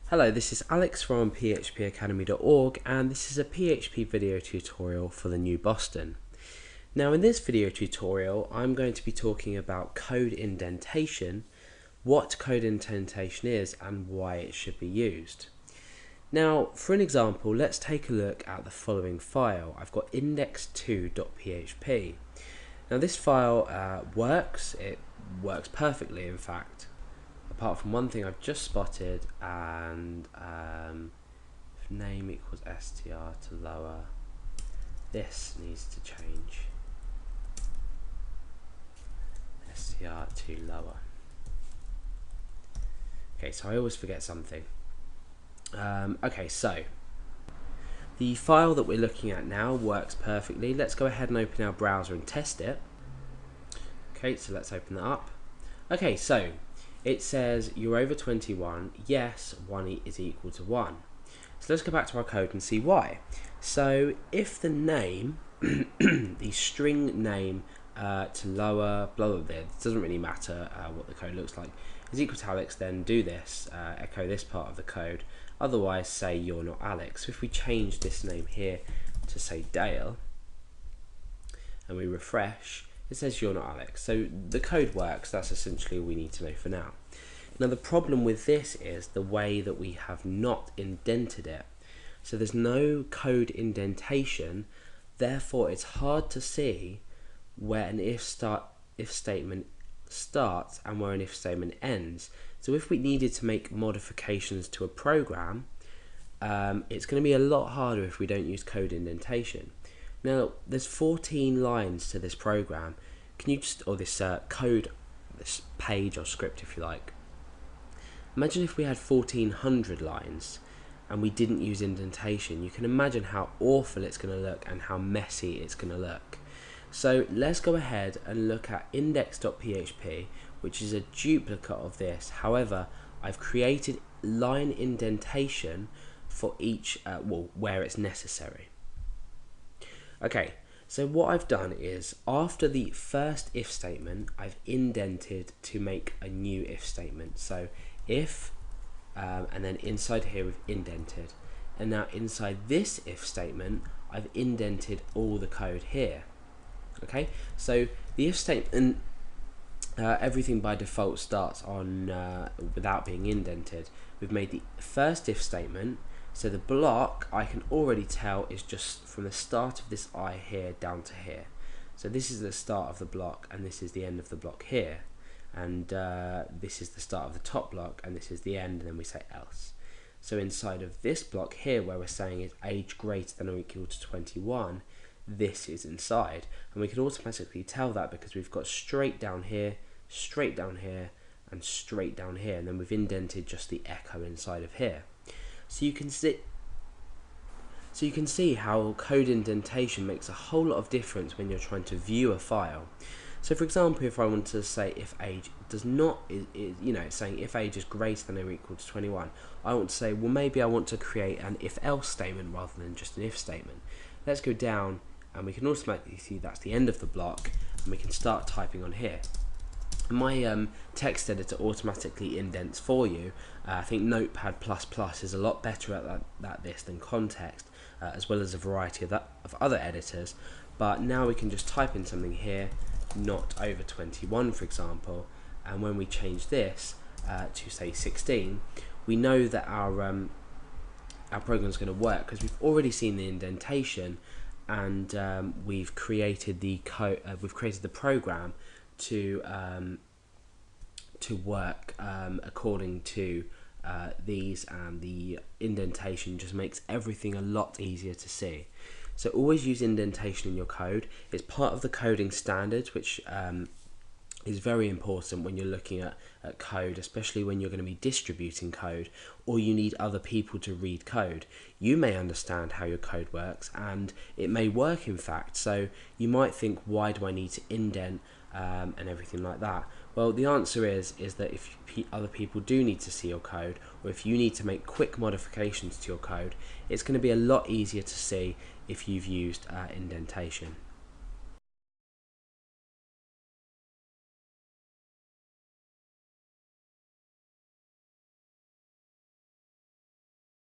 Hello, this is Alex from phpacademy.org and this is a PHP video tutorial for the new Boston. Now in this video tutorial I'm going to be talking about code indentation, what code indentation is and why it should be used. Now for an example, let's take a look at the following file. I've got index2.php. Now this file works, it works perfectly in fact. Apart from one thing I've just spotted, and if name equals str to lower, this needs to change. Str to lower. Okay, so I always forget something. Okay, so the file that we're looking at now works perfectly. Let's go ahead and open our browser and test it. Okay, so let's open that up. Okay, so it says you're over 21, yes, 1 is equal to 1. So let's go back to our code and see why. So if the name, the string name to lower, blah, blah, blah, it doesn't really matter what the code looks like, is equal to Alex, then do this, echo this part of the code, otherwise say you're not Alex. So if we change this name here to say Dale, and we refresh, it says you're not Alex. So the code works, that's essentially all we need to know for now. Now the problem with this is the way that we have not indented it. So there's no code indentation, therefore it's hard to see where an if statement starts and where an if statement ends. So if we needed to make modifications to a program, it's going to be a lot harder if we don't use code indentation. Now there's 14 lines to this program. Can you just, or this code, this page or script if you like. Imagine if we had 1400 lines and we didn't use indentation. You can imagine how awful it's going to look and how messy it's going to look. So let's go ahead and look at index.php, which is a duplicate of this. However, I've created line indentation for each, where it's necessary. Okay, so what I've done is after the first if statement, I've indented to make a new if statement. So if, and then inside here we've indented. And now inside this if statement, I've indented all the code here. Okay, so the if statement, everything by default starts on without being indented. We've made the first if statement. So the block, I can already tell, is just from the start of this I here down to here. So this is the start of the block and this is the end of the block here. And this is the start of the top block and this is the end, and then we say else. So inside of this block here where we're saying is age greater than or equal to 21, this is inside. And we can automatically tell that because we've got straight down here, straight down here, and straight down here. And then we've indented just the echo inside of here. So you can see how code indentation makes a whole lot of difference when you're trying to view a file. So for example, if I want to say if age does not, it's saying if age is greater than or equal to 21, I want to say, well, maybe I want to create an if else statement rather than just an if statement. Let's go down and we can automatically see that's the end of the block, and we can start typing on here. My text editor automatically indents for you. I think Notepad++ is a lot better at this than Context, as well as a variety of other editors. But now we can just type in something here, not over 21 for example, and when we change this to say 16, we know that our program is going to work because we've already seen the indentation, and we've created the code. We've created the program to work according to these, and the indentation just makes everything a lot easier to see. So always use indentation in your code. It's part of the coding standards, which is very important when you're looking at code, especially when you're going to be distributing code or you need other people to read code. You may understand how your code works and it may work in fact, so you might think, why do I need to indent and everything like that? Well, the answer is that if other people do need to see your code, or if you need to make quick modifications to your code, it's going to be a lot easier to see if you've used indentation.